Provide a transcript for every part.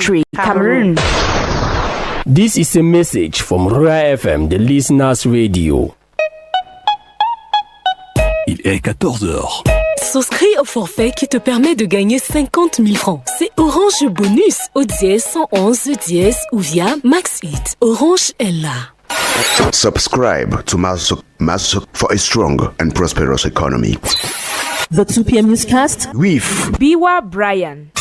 country, Cameroon. This is a message from Royal FM, the listeners' radio. Il est 14h. Souscris au forfait qui te permet de gagner 50 000 francs. C'est Orange Bonus au dièse 111 dièse ou via MaxHit. Orange est là. Subscribe to Mass for a strong and prosperous economy. The 2 p.m. newscast with Biwa Brian.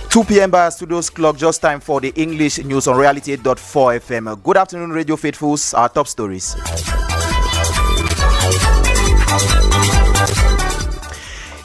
Two p.m. by Studios clock, just time for the English news on Reality 8.4 FM. Good afternoon, Radio Faithfuls. Our top stories.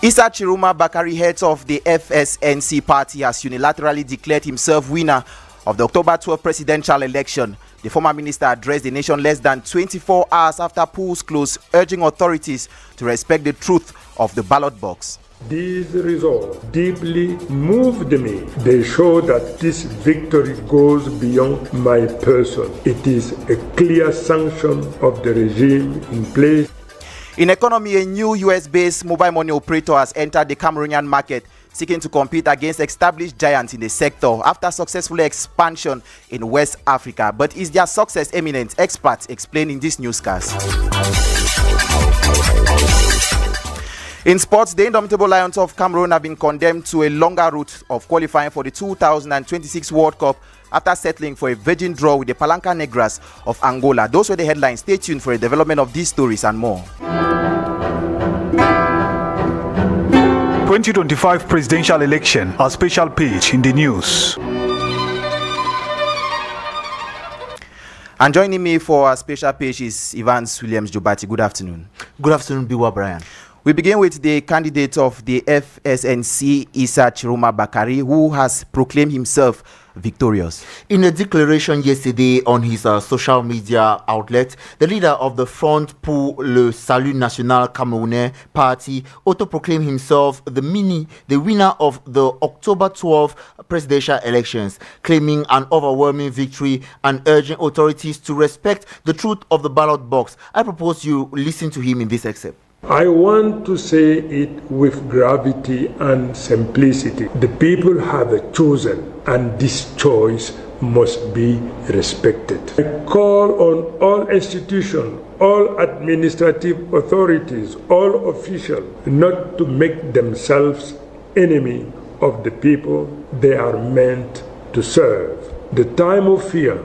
Issa Chiroma Bakari, head of the FSNC party, has unilaterally declared himself winner of the October 12 presidential election. The former minister addressed the nation less than 24 hours after polls closed, urging authorities to respect the truth of the ballot box. These results deeply moved me. They show that this victory goes beyond my person. It is a clear sanction of the regime in place. In economy, a new US-based mobile money operator has entered the Cameroonian market, seeking to compete against established giants in the sector after successful expansion in West Africa. But is their success eminent? Experts explain in this newscast. In sports, the indomitable Lions of Cameroon have been condemned to a longer route of qualifying for the 2026 World Cup after settling for a virgin draw with the Palanca Negras of Angola. Those were the headlines. Stay tuned for a development of these stories and more. 2025 presidential election, a special page in the news. And joining me for our special page is Evans Williams Jobati. Good afternoon. Good afternoon, Biwa Brian. We begin with the candidate of the FSNC, Issa Chiroma Bakari, who has proclaimed himself victorious. In a declaration yesterday on his social media outlet, the leader of the Front pour le Salut National Camerounais party auto-proclaimed himself the winner of the October 12 presidential elections, claiming an overwhelming victory and urging authorities to respect the truth of the ballot box. I propose you listen to him in this excerpt. I want to say it with gravity and simplicity. The people have chosen, and this choice must be respected. I call on all institutions, all administrative authorities, all officials, not to make themselves enemy of the people they are meant to serve. The time of fear,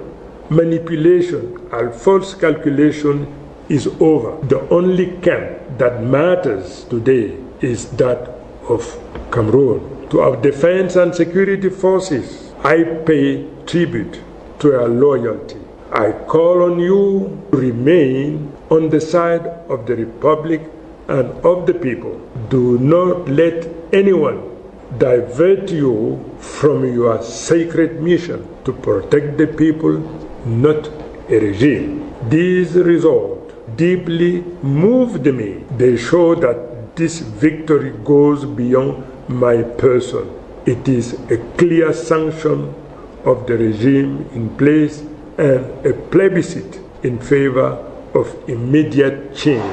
manipulation, and false calculation is over. The only camp that matters today is that of Cameroon. To our defense and security forces, I pay tribute to your loyalty. I call on you to remain on the side of the Republic and of the people. Do not let anyone divert you from your sacred mission to protect the people, not a regime. These results deeply moved me. They show that this victory goes beyond my person. It is a clear sanction of the regime in place and a plebiscite in favor of immediate change,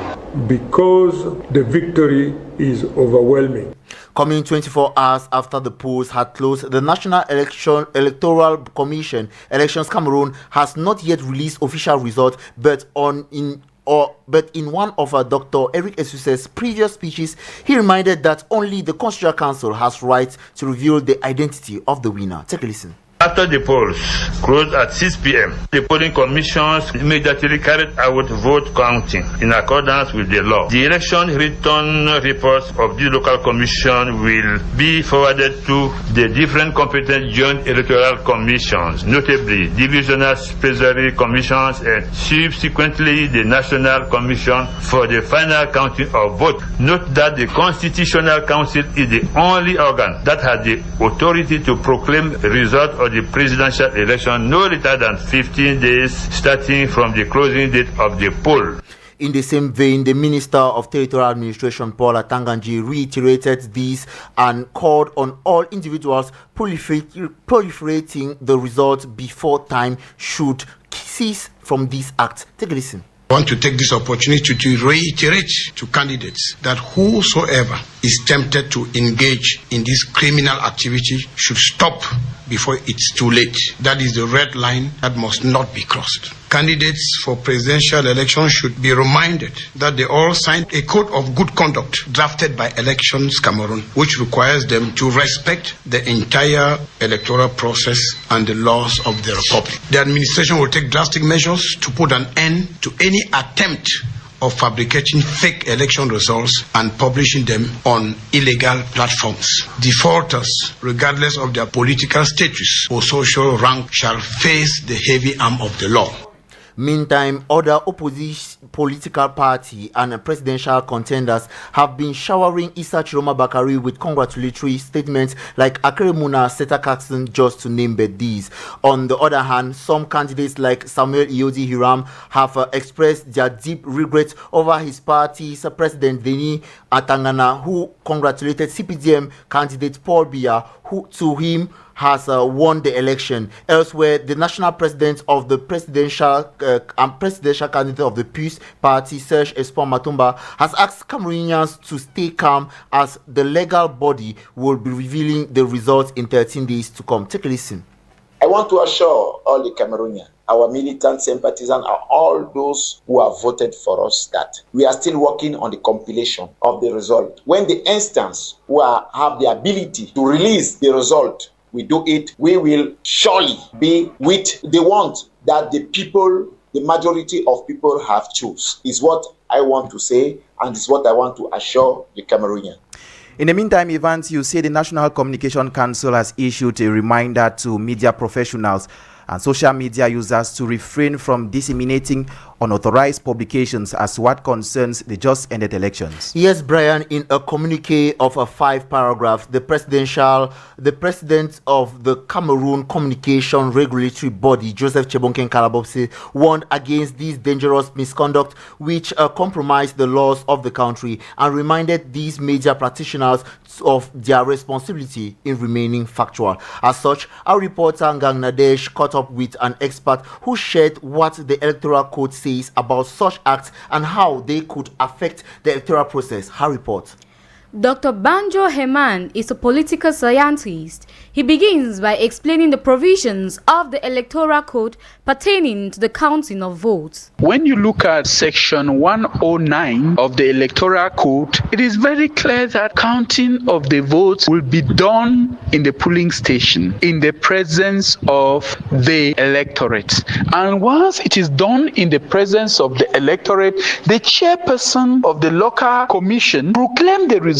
because the victory is overwhelming. Coming 24 hours after the polls had closed, the National Electoral Commission, Elections Cameroon, has not yet released official results, but in one of Dr. Eric Esuse's previous speeches, he reminded that only the Constitutional Council has right to reveal the identity of the winner. Take a listen. After the polls closed at 6 p.m., the polling commissions immediately carried out vote counting in accordance with the law. The election return reports of the local commission will be forwarded to the different competent joint electoral commissions, notably divisional supervisory commissions and subsequently the National Commission for the final counting of votes. Note that the Constitutional Council is the only organ that has the authority to proclaim the result of the presidential election no later than 15 days starting from the closing date of the poll. In the same vein, the Minister of Territorial Administration, Paul Atanganji, reiterated this and called on all individuals proliferating the results before time should cease from this act. Take a listen. I want to take this opportunity to reiterate to candidates that whosoever is tempted to engage in this criminal activity should stop before it's too late. That is the red line that must not be crossed. Candidates for presidential election should be reminded that they all signed a code of good conduct drafted by Elections Cameroon, which requires them to respect the entire electoral process and the laws of the republic. The administration will take drastic measures to put an end to any attempt of fabricating fake election results and publishing them on illegal platforms. Defaulters, regardless of their political status or social rank, shall face the heavy arm of the law. Meantime, other opposition political party and presidential contenders have been showering Issa Chiroma Bakari with congratulatory statements like Akeremuna Seta Kaxton, just to name but these. On the other hand, some candidates like Samuel Iyodi Hiram have expressed their deep regret over his party's president Denis Atangana, who congratulated CPDM candidate Paul Biya, who to him has won the election. Elsewhere, the national president of the presidential candidate of the Peace Party, Serge Espoir Matumba, has asked Cameroonians to stay calm as the legal body will be revealing the results in 13 days to come. Take a listen. I want to assure all the Cameroonians, our militants, sympathizers, and all those who have voted for us that we are still working on the compilation of the result. When the instance who have the ability to release the result, we do it, we will surely be with the want that the people, the majority of people have choose, is what I want to say, and is what I want to assure the Cameroonians. In the meantime, Evans, you say the National Communication Council has issued a reminder to media professionals and social media users to refrain from disseminating unauthorized publications as what concerns the just ended elections. Yes, Brian, in a communique of 5 paragraphs, the president of the Cameroon Communication Regulatory Body, Joseph Chebonken Kalabopse, warned against this dangerous misconduct which compromised the laws of the country, and reminded these media practitioners of their responsibility in remaining factual. As such, our reporter Ngang Nadesh caught up with an expert who shared what the Electoral Code says about such acts and how they could affect the electoral process. Her report. Dr. Banjo Heman is a political scientist. He begins by explaining the provisions of the Electoral Code pertaining to the counting of votes. When you look at Section 109 of the Electoral Code, it is very clear that counting of the votes will be done in the polling station in the presence of the electorate. And once it is done in the presence of the electorate, the chairperson of the local commission proclaims the result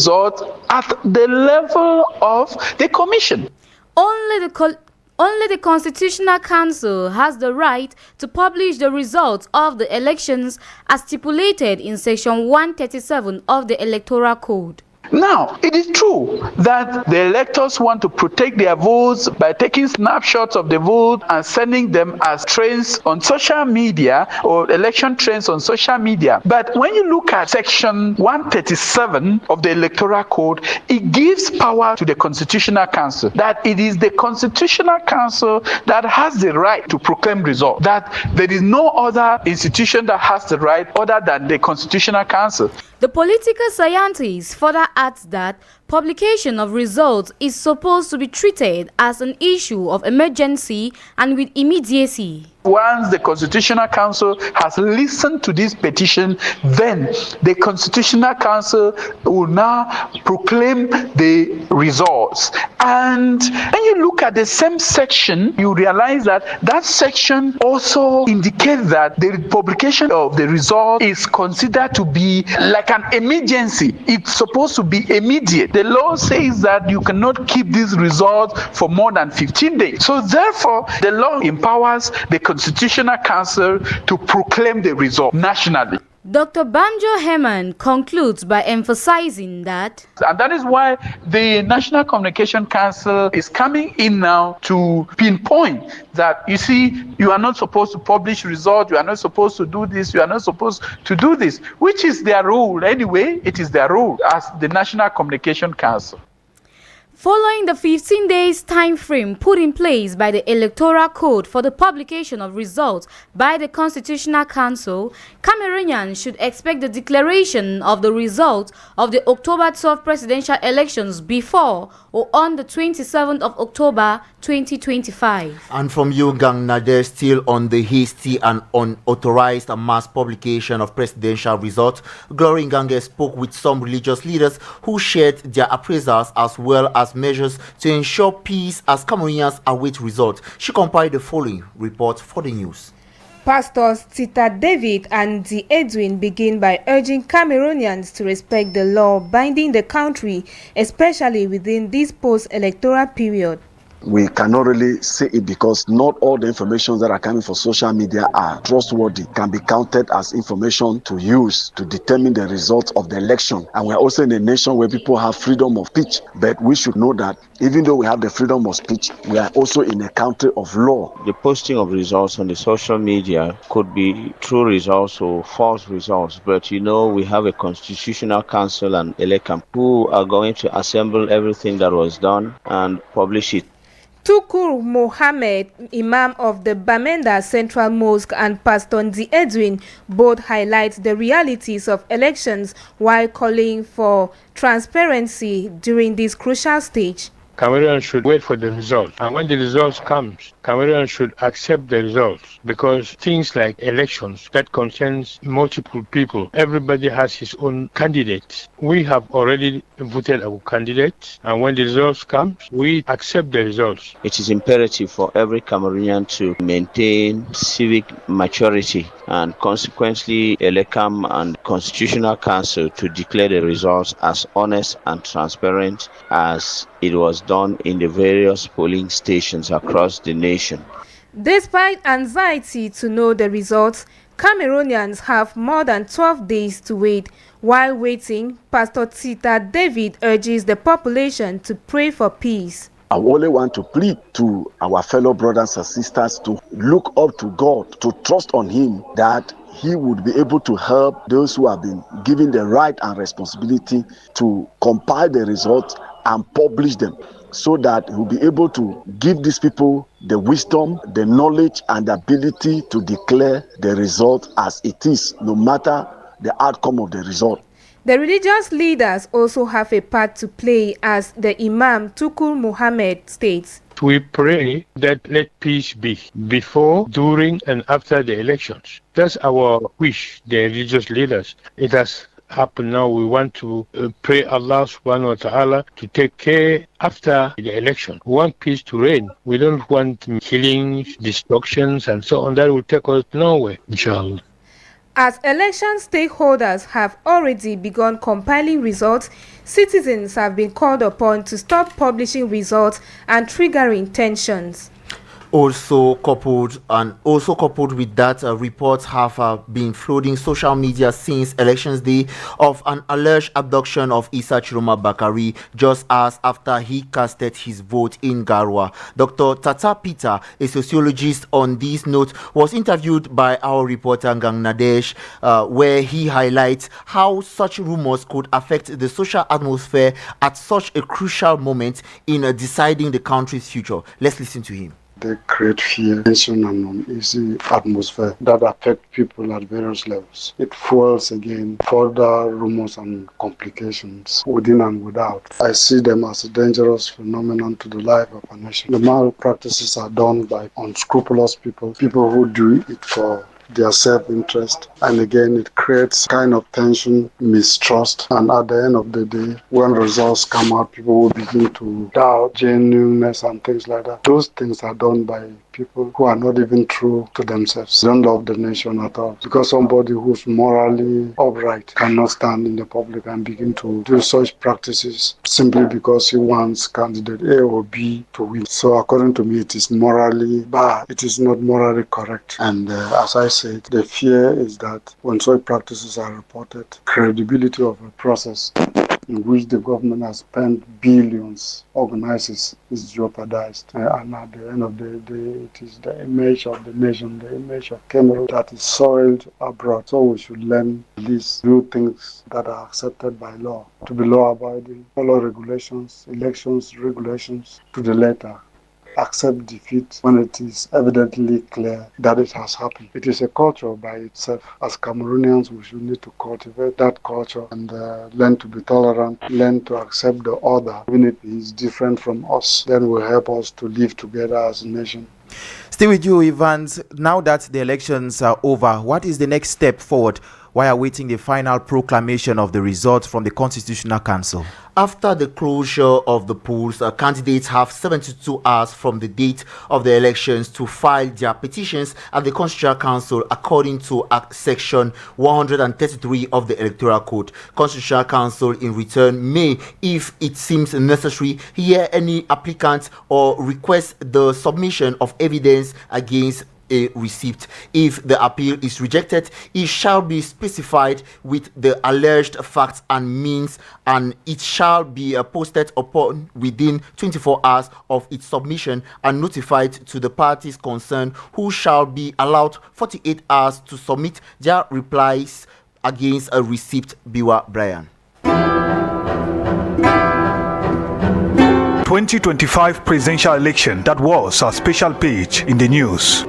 at the level of the commission. Only the Constitutional Council has the right to publish the results of the elections as stipulated in Section 137 of the Electoral Code. Now, it is true that the electors want to protect their votes by taking snapshots of the vote and sending them as trends on social media or election trends on social media. But when you look at Section 137 of the Electoral Code, it gives power to the Constitutional Council, that it is the Constitutional Council that has the right to proclaim results, that there is no other institution that has the right other than the Constitutional Council. The political scientist further adds that publication of results is supposed to be treated as an issue of emergency and with immediacy. Once the Constitutional Council has listened to this petition, then the Constitutional Council will now proclaim the results. And when you look at the same section, you realize that that section also indicates that the publication of the result is considered to be like an emergency. It's supposed to be immediate. The law says that you cannot keep these results for more than 15 days. So therefore, the law empowers the Constitutional Council to proclaim the result nationally. Dr. Banjo Herman concludes by emphasizing that, and that is why the National Communication Council is coming in now to pinpoint that, you see, you are not supposed to publish results, you are not supposed to do this, you are not supposed to do this, which is their role anyway. It is their role as the National Communication Council. Following the 15 days time frame put in place by the Electoral Code for the publication of results by the Constitutional Council, Cameroonians should expect the declaration of the results of the October 12 presidential elections before or on the 27th of October 2025. And from you, Gang Nader, still on the hasty and unauthorized mass publication of presidential results, Glory Ngange spoke with some religious leaders who shared their appraisals as well as measures to ensure peace as Cameroonians await results. She compiled the following report for the news. Pastors Tita David and D. Edwin begin by urging Cameroonians to respect the law binding the country, especially within this post-electoral period. We cannot really say it because not all the information that are coming from social media are trustworthy, can be counted as information to use to determine the results of the election. And we're also in a nation where people have freedom of speech, but we should know that even though we have the freedom of speech, we are also in a country of law. The posting of results on the social media could be true results or false results, but you know we have a Constitutional Council and ELECAM who are going to assemble everything that was done and publish it. Tukur Mohammed, Imam of the Bamenda Central Mosque, and Pastor Ndi Edwin both highlight the realities of elections while calling for transparency during this crucial stage. Cameroonians should wait for the results. And when the results comes, Cameroonians should accept the results, because things like elections that concerns multiple people, everybody has his own candidate. We have already voted our candidate, and when the results come, we accept the results. It is imperative for every Cameroonian to maintain civic maturity and consequently ELECAM and Constitutional Council to declare the results as honest and transparent as it was done in the various polling stations across the nation. Despite anxiety to know the results, Cameroonians have more than 12 days to wait. While waiting, Pastor Tita David urges the population to pray for peace. I only want to plead to our fellow brothers and sisters to look up to God, to trust on Him that He would be able to help those who have been given the right and responsibility to compile the results and publish them, so that He will be able to give these people the wisdom, the knowledge, and the ability to declare the result as it is, no matter the outcome of the result. The religious leaders also have a part to play, as the Imam Tukur Muhammad states. We pray that let peace be before, during, and after the elections. That's our wish, the religious leaders. It has happened now. We want to pray Allah subhanahu wa ta'ala to take care after the election. We want peace to reign. We don't want killings, destructions, and so on. That will take us nowhere, inshallah. As election stakeholders have already begun compiling results, citizens have been called upon to stop publishing results and triggering tensions. Also coupled with that, reports have been flooding social media since Elections Day of an alleged abduction of Issa Chiroma Bakari just as after he casted his vote in Garwa. Dr. Tata Peter, a sociologist on this note, was interviewed by our reporter Gang Nadesh, where he highlights how such rumors could affect the social atmosphere at such a crucial moment in deciding the country's future. Let's listen to him. They create fear, tension, and uneasy atmosphere that affect people at various levels. It fuels again further rumors and complications within and without. I see them as a dangerous phenomenon to the life of a nation. The malpractices are done by unscrupulous people who do it for their self-interest, and again it creates kind of tension, mistrust, and at the end of the day, when results come out, people will begin to doubt genuineness and things like that. Those things are done by people who are not even true to themselves. They don't love the nation at all. Because somebody who's morally upright cannot stand in the public and begin to do such practices simply because he wants candidate A or B to win. So according to me, it is morally bad. It is not morally correct. And as I said, the fear is that when such practices are reported, credibility of a process in which the government has spent billions organizes is jeopardized. And at the end of the day, it is the image of the nation, the image of Cameroon that is soiled abroad. So we should learn these new things that are accepted by law, to be law-abiding, follow regulations, elections, regulations to the letter. Accept defeat when it is evidently clear that it has happened. It is a culture by itself. As Cameroonians, we should need to cultivate that culture and learn to be tolerant, learn to accept the other, even if he is different from us. Then will help us to live together as a nation. Still with you, Evans. Now that the elections are over, what is the next step forward while awaiting the final proclamation of the results from the Constitutional Council? After the closure of the polls, candidates have 72 hours from the date of the elections to file their petitions at the Constitutional Council according to Act Section 133 of the Electoral Code. Constitutional Council in return may, if it seems necessary, hear any applicant or request the submission of evidence against a receipt. If the appeal is rejected, it shall be specified with the alleged facts and means, and it shall be posted upon within 24 hours of its submission and notified to the parties concerned, who shall be allowed 48 hours to submit their replies against a receipt. Biwa Brian. 2025 presidential election, that was a special page in the news.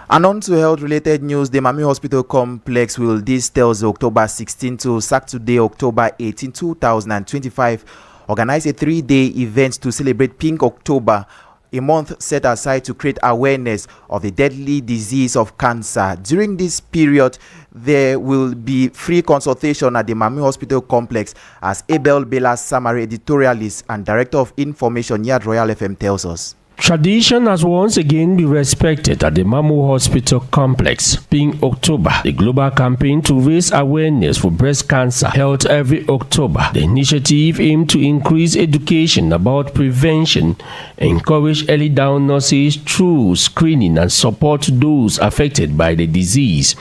And on to health-related news, the Mami Hospital Complex will this Thursday, October 16 to Saturday, October 18, 2025, organize a 3-day event to celebrate Pink October, a month set aside to create awareness of the deadly disease of cancer. During this period, there will be free consultation at the Mami Hospital Complex, as Abel Bela Samari, editorialist and director of information here at Royal FM, tells us. Tradition has once again been respected at the Mamu Hospital Complex. Pink October, the global campaign to raise awareness for breast cancer, held every October. The initiative aimed to increase education about prevention, encourage early diagnosis through screening, and support those affected by the disease.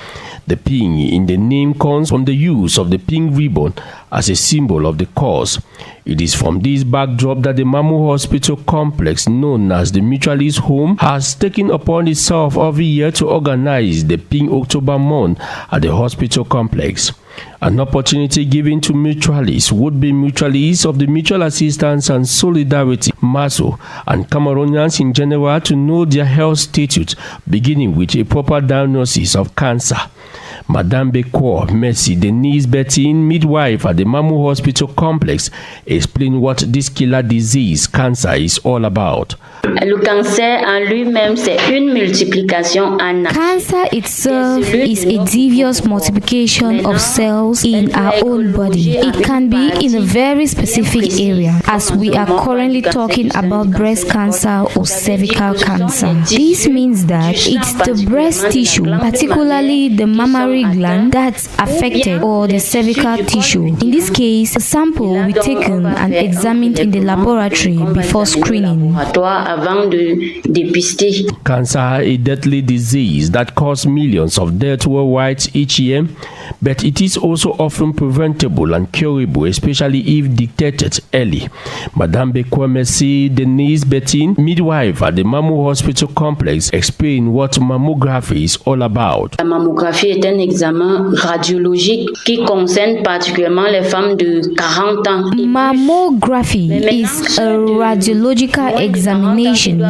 The pink in the name comes from the use of the pink ribbon as a symbol of the cause. It is from this backdrop that the Mamu Hospital Complex, known as the Mutualist Home, has taken upon itself every year to organize the Pink October month at the hospital complex. An opportunity given to mutualists, would-be mutualists of the Mutual Assistance and Solidarity, MASO, and Cameroonians in general to know their health status, beginning with a proper diagnosis of cancer. Madame Bekor Mercy Denise Bettin, midwife at the Mamu Hospital Complex, explained what this killer disease, cancer, is all about. Le cancer en lui-même, c'est une multiplication en Cancer itself is a devious multiplication of cells in our own body. It can be in a very specific area, as we are currently talking about breast cancer or cervical cancer. This means that it's the breast tissue, particularly the mammary gland, that's affected, or the cervical tissue. In this case, a sample will be taken and examined in the laboratory before screening. Cancer, a deadly disease that causes millions of deaths worldwide each year, but it is also often preventable and curable, especially if detected early. Madame Bekwemesi Denise Bettin, midwife at the Mamu Hospital Complex, explained what mammography is all about. La mammographie est un examen radiologique qui concerne particulièrement les femmes de 40 ans. Mammography is a radiological examination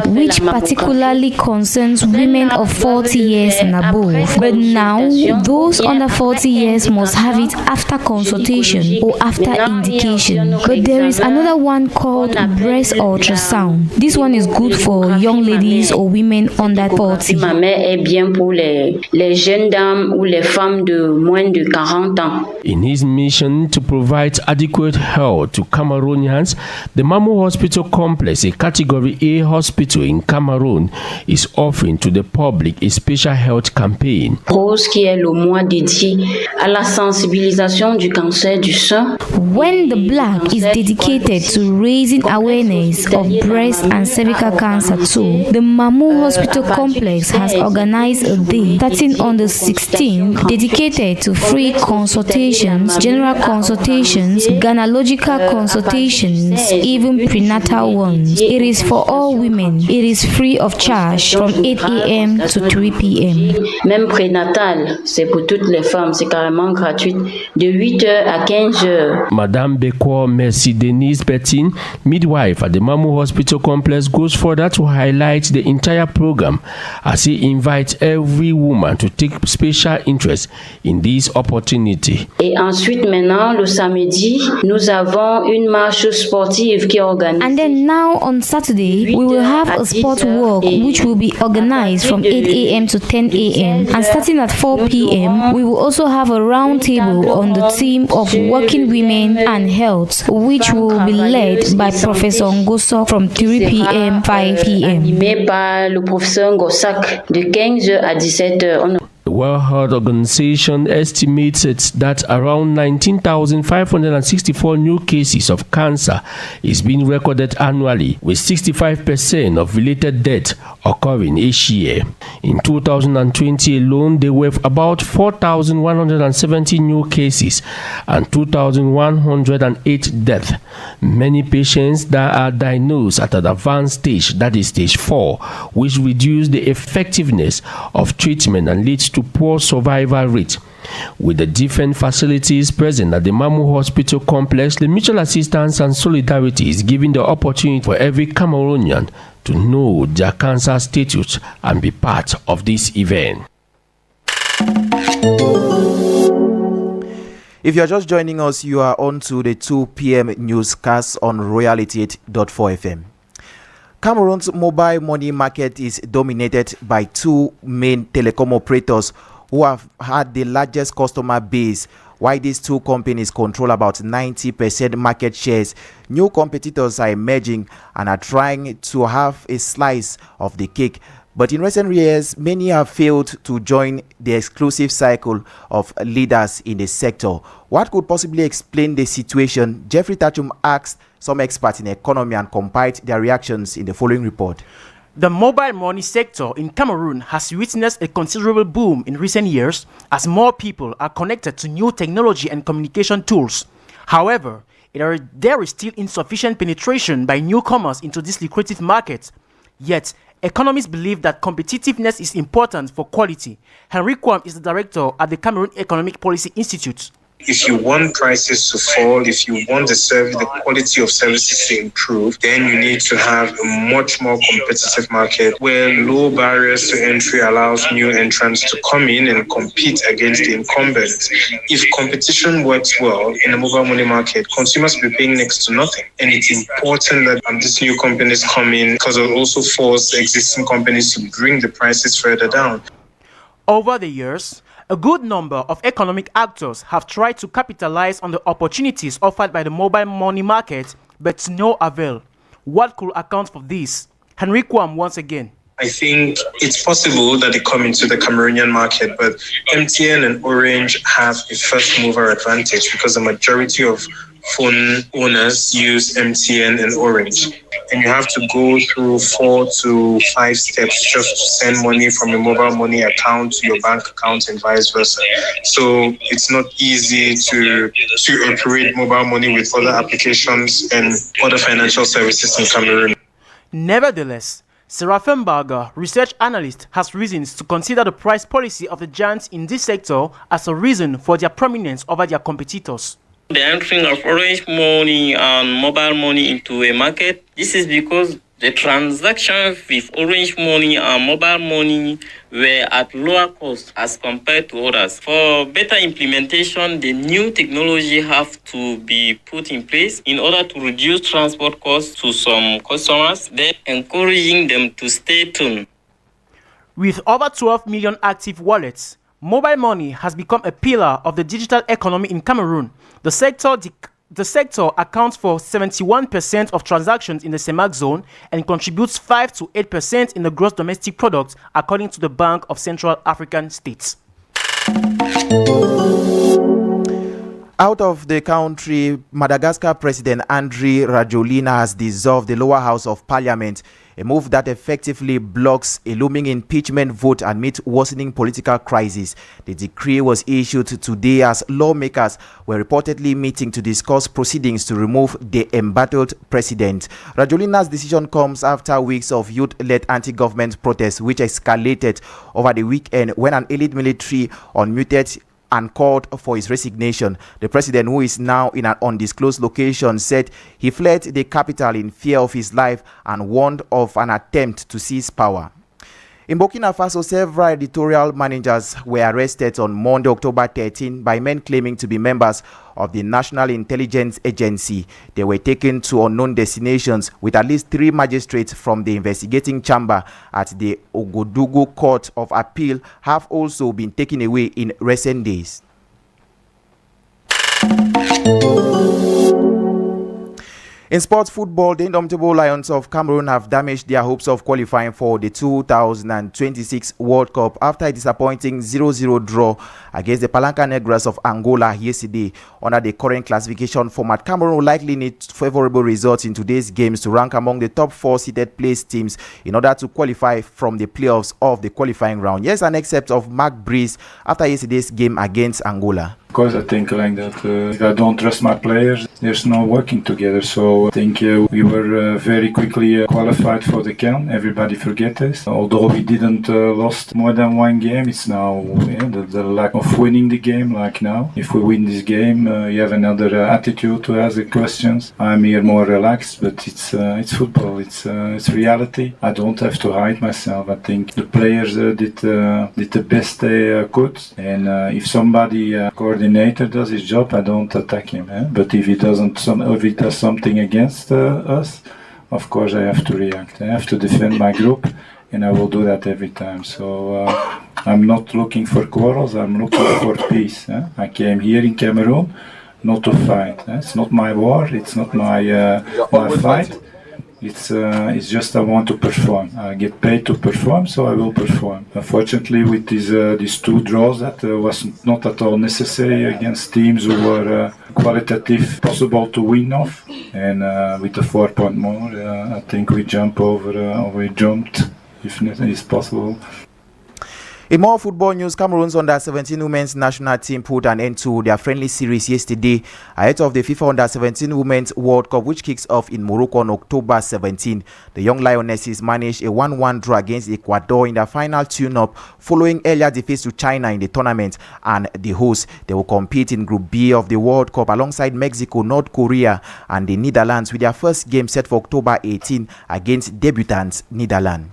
which particularly concerns women of 40 years and above. But now, those under 40 years must have it after consultation or after indication. But there is another one called breast ultrasound. This one is good for young ladies or women under 40. Ma mère est bien pour les jeunes dames ou les les femmes de moins de 40 ans. In his mission to provide adequate health to Cameroonians, the Mamu Hospital Complex, a Category A hospital in Cameroon, is offering to the public a special health campaign. Rose, qui est le mois dédié à la sensibilisation du cancer du sein. When the Black is dedicated to raising awareness of breast and cervical cancer too, the Mamu Hospital Complex has organized a day starting on the 16th dedicated to free consultations, general consultations, gynecological consultations, even prenatal ones. It is for all women. It is free of charge from 8 a.m. to 3 p.m. Même prénatal, c'est pour toutes les femmes, c'est carrément gratuit, de 8h à 15h. Madame Bekwa Mercy Denise Bettin, midwife at the Mamu Hospital Complex, goes further to highlight the entire program as he invites every woman to take special interest in this opportunity. Et ensuite, maintenant, le samedi, nous avons une marche sportive qui est organisée. And then now on Saturday, we will have a sport walk which will be organized from 8 a.m. to 10 a.m. And starting at 4 p.m., we will also have a round table on the theme of working women and health, which will be led by Professor Ngoso from 3 p.m. 5 p.m. Animé par le professeur Ngosak de 15h à 17h. The World Health Organization estimates that around 19,564 new cases of cancer is being recorded annually, with 65% of related deaths occurring each year. In 2020 alone, there were about 4,170 new cases and 2,108 deaths. Many patients that are diagnosed at an advanced stage, that is stage 4, which reduce the effectiveness of treatment and leads to poor survival rate. With the different facilities present at the Mamu Hospital Complex, the mutual assistance and solidarity is giving the opportunity for every Cameroonian to know their cancer status and be part of this event. If you are just joining us, you are on to the 2 p.m. newscast on Royal 88.4 FM. Cameroon's mobile money market is dominated by two main telecom operators who have had the largest customer base. While these two companies control about 90% market shares, new competitors are emerging and are trying to have a slice of the cake. But in recent years, many have failed to join the exclusive cycle of leaders in the sector. What could possibly explain the situation? Jeffrey Tachum asked some experts in economy and compiled their reactions in the following report. The mobile money sector in Cameroon has witnessed a considerable boom in recent years as more people are connected to new technology and communication tools. However, there is still insufficient penetration by newcomers into this lucrative market. Yet, economists believe that competitiveness is important for quality. Henry Kwam is the director at the Cameroon Economic Policy Institute. If you want prices to fall, if you want the quality of services to improve, then you need to have a much more competitive market where low barriers to entry allows new entrants to come in and compete against the incumbents. If competition works well in the mobile money market, consumers will be paying next to nothing. And it's important that these new companies come in because it will also force existing companies to bring the prices further down. Over the years, a good number of economic actors have tried to capitalize on the opportunities offered by the mobile money market, but to no avail. What could account for this? Henry Kwam once again. I think it's possible that they come into the Cameroonian market, but MTN and Orange have a first mover advantage because the majority of phone owners use MTN and Orange. And you have to go through 4 to 5 steps just to send money from your mobile money account to your bank account and vice versa. So it's not easy to operate mobile money with other applications and other financial services in Cameroon. Nevertheless, Seraphim Barger, research analyst, has reasons to consider the price policy of the giants in this sector as a reason for their prominence over their competitors. The entering of Orange Money and mobile money into a market, this is because the transactions with Orange Money and mobile money were at lower cost as compared to others. For better implementation, the new technology have to be put in place in order to reduce transport costs to some customers, then encouraging them to stay tuned. With over 12 million active wallets, Mobile money has become a pillar of the digital economy in Cameroon. The sector accounts for 71% of transactions in the CEMAC zone and contributes 5 to 8% in the gross domestic product, according to the Bank of Central African States. Out of the country, Madagascar President Andry Rajoelina has dissolved the lower house of parliament, a move that effectively blocks a looming impeachment vote amid worsening political crisis. The decree was issued today as lawmakers were reportedly meeting to discuss proceedings to remove the embattled president. Rajoelina's decision comes after weeks of youth-led anti-government protests, which escalated over the weekend when an elite military unmuted and called for his resignation. The president, who is now in an undisclosed location, said he fled the capital in fear of his life and warned of an attempt to seize power. In Burkina Faso, several editorial managers were arrested on Monday, October 13, by men claiming to be members of the National Intelligence Agency. They were taken to unknown destinations, with at least 3 magistrates from the investigating chamber at the Ouagadougou Court of Appeal have also been taken away in recent days. In sports football, the indomitable Lions of Cameroon have damaged their hopes of qualifying for the 2026 World Cup after a disappointing 0-0 draw against the Palanca Negras of Angola yesterday. Under the current classification format, Cameroon will likely need favorable results in today's games to rank among the top 4 seeded place teams in order to qualify from the playoffs of the qualifying round. Yes, an excerpt of Mark Breeze after yesterday's game against Angola. Of course, I think like that. If I don't trust my players, there's no working together. So I think we were very quickly qualified for the CAN. Everybody forget this. Although we didn't lost more than 1 game, it's now the lack of winning the game. Like now, if we win this game, you have another attitude to ask the questions. I'm here more relaxed, but it's football. It's reality. I don't have to hide myself. I think the players did the best they could, and if somebody coordinator does his job, I don't attack him. But if he doesn't, if he does something against us, of course I have to react. I have to defend my group, and I will do that every time. So I'm not looking for quarrels. I'm looking for peace. I came here in Cameroon not to fight. It's not my war. It's not my fight. It's just I want to perform. I get paid to perform, so I will perform. Unfortunately, with these 2 draws, that was not at all necessary against teams who were qualitative, possible to win off. And with the 4 point more, I think we jumped, if it is possible. In more football news, Cameroon's Under-17 women's national team put an end to their friendly series yesterday ahead of the FIFA Under-17 Women's World Cup, which kicks off in Morocco on October 17. The young Lionesses managed a 1-1 draw against Ecuador in their final tune-up following earlier defeats to China in the tournament and the hosts. They will compete in Group B of the World Cup alongside Mexico, North Korea and the Netherlands, with their first game set for October 18 against debutants Netherlands.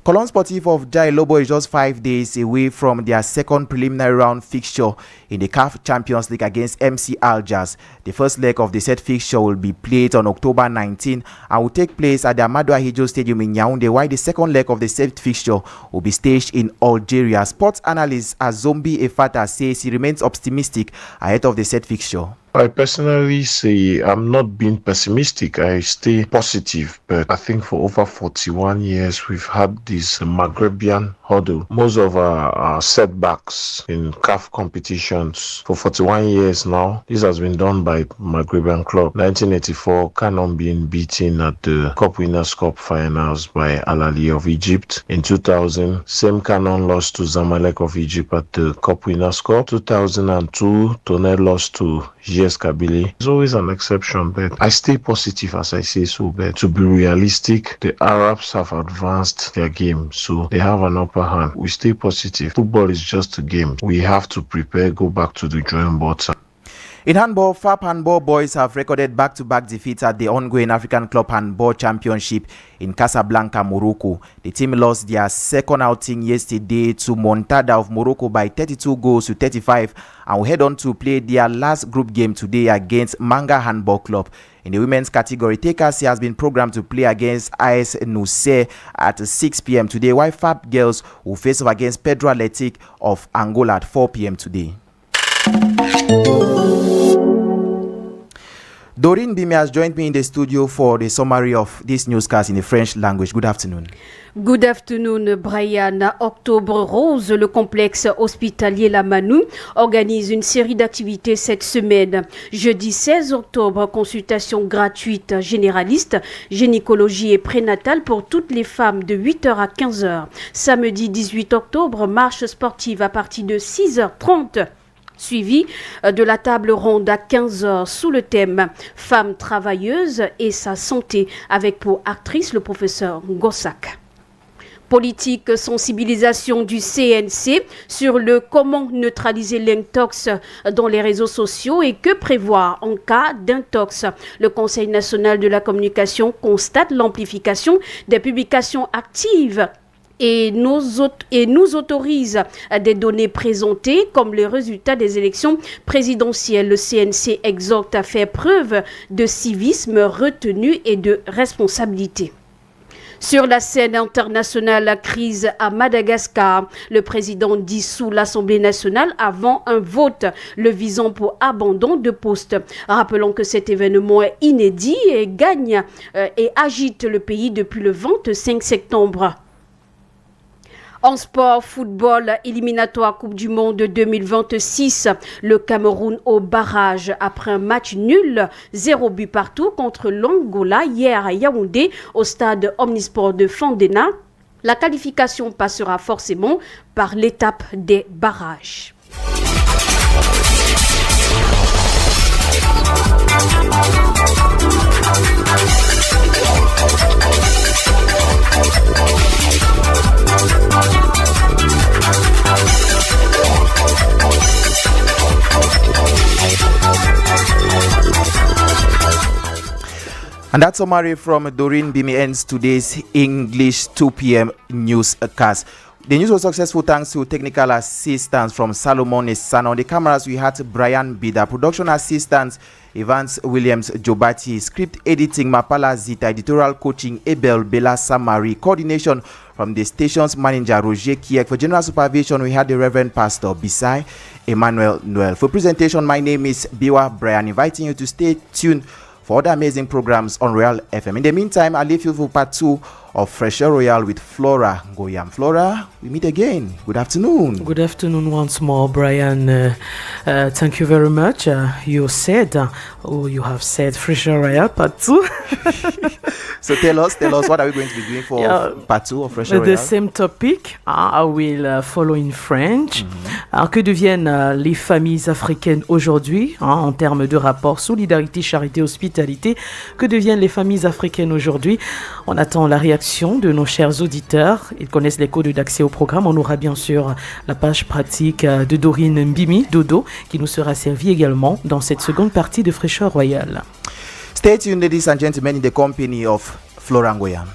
Cologne Sportif of Jai Lobo is just 5 days away from their second preliminary round fixture in the CAF Champions League against MC Algiers. The first leg of the set fixture will be played on October 19 and will take place at the Amadou Ahidjo Stadium in Yaoundé, while the second leg of the set fixture will be staged in Algeria. Sports analyst Azombi Efata says he remains optimistic ahead of the set fixture. I personally say I'm not being pessimistic. I stay positive, but I think for over 41 years we've had this Maghrebian hurdle. Most of our setbacks in CAF competitions for 41 years now, this has been done by Maghrebian club. 1984, Canon being beaten at the Cup Winners' Cup finals by Al Ahly of Egypt. In 2000, same Canon lost to Zamalek of Egypt at the Cup Winners' Cup. 2002, Tonnerre lost to GS Kabylie. It's always an exception, but I stay positive as I say so. But to be realistic, the Arabs have advanced their game, so they have an upper hand. We stay positive. Football is just a game. We have to prepare, go back to the drawing board. In handball, FAP handball boys have recorded back-to-back defeats at the ongoing African Club Handball Championship in Casablanca, Morocco. The team lost their second outing yesterday to Montada of Morocco by 32 goals to 35 and will head on to play their last group game today against Manga Handball Club. In the women's category, Tekasi has been programmed to play against AS Nuse at 6 p.m. today, while FAP girls will face off against Pedro Athletic of Angola at 4 p.m. today. Dorine Bimi has joined me in the studio for the summary of this newscast in the French language. Good afternoon. Good afternoon, Brian. Octobre Rose, le complexe hospitalier Lamanou organise une série d'activités cette semaine. Jeudi 16 octobre, consultation gratuite généraliste, gynécologie et prénatale pour toutes les femmes de 8h à 15h. Samedi 18 octobre, marche sportive à partir de 6h30. Suivi de la table ronde à 15h sous le thème « Femmes travailleuses et sa santé » avec pour actrice le professeur Gossack. Politique sensibilisation du CNC sur le comment neutraliser l'intox dans les réseaux sociaux et que prévoir en cas d'intox. Le Conseil national de la communication constate l'amplification des publications actives et nous autorise à des données présentées comme les résultats des élections présidentielles. Le CNC exhorte à faire preuve de civisme, retenue et de responsabilité. Sur la scène internationale, la crise à Madagascar, le président dissout l'Assemblée nationale avant un vote le visant pour abandon de poste. Rappelons que cet événement est inédit et et agite le pays depuis le 25 septembre. En sport, football, éliminatoire Coupe du Monde 2026, le Cameroun au barrage après un match nul, 0 but partout contre l'Angola hier à Yaoundé au stade Omnisport de Fandena. La qualification passera forcément par l'étape des barrages. And that summary from Dorine Bimi ends today's English 2 p.m. newscast. The news was successful thanks to technical assistance from Salomon Esana. On the cameras, we had Brian Bida. Production assistance, Evans Williams Jobati. Script editing, Mapala Zita. Editorial coaching, Abel Bella Samari. Coordination from the station's manager, Roger Kiek. For general supervision, we had the Reverend Pastor Bisai Emmanuel Noel. For presentation, my name is Biwa Brian, inviting you to stay tuned for other amazing programs on Royal FM. In the meantime, I'll leave you for part 2 of Fresher Royal with Flora Goyam. Flora, we meet again. Good afternoon. Good afternoon once more, Brian. Thank you very much. You said, you have said Fresher Royal part 2. So tell us, what are we going to be doing for part 2 of Fresher Royal? The same topic. I will follow in French. Alors, que deviennent les familles africaines aujourd'hui en termes de rapport solidarité, charité, hospitalité? Que deviennent les familles africaines aujourd'hui? On attend la réaction de nos chers auditeurs. Ils connaissent les codes d'accès au programme. On aura bien sûr la page pratique de Dorine Mbimi, Dodo, qui nous sera servie également dans cette seconde partie de Fraîcheur Royale. Stay tuned, ladies and gentlemen, in the company of Flora Ngoyam.